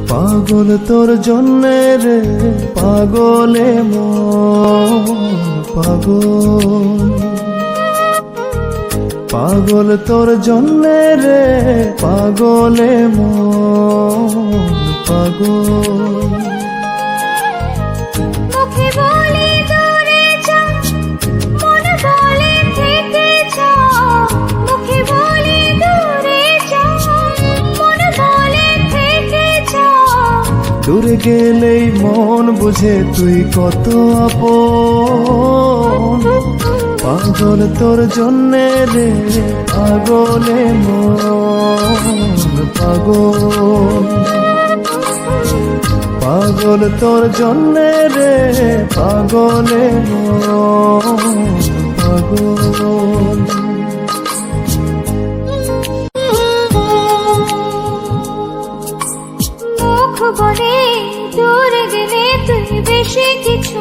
পাগল তোর জন্যে রে পাগলে মন পাগল, পাগল তোর জন্যে রে পাগলে মন পাগল। মুখে বলে দূরে যা, মন বলে থেকে যা। মুখে বলে দূরে যা, মন বলে থেকে যা। দূরে গেলেই মন বুঝে তুই কত আপন, পাগল তোর জন্যে রে পাগলে মন পাগল, পাগল তোর জন্যে রে পাগলে মন পাগল। মুখ বলে দূরে গেলে তুই বেশি কিছু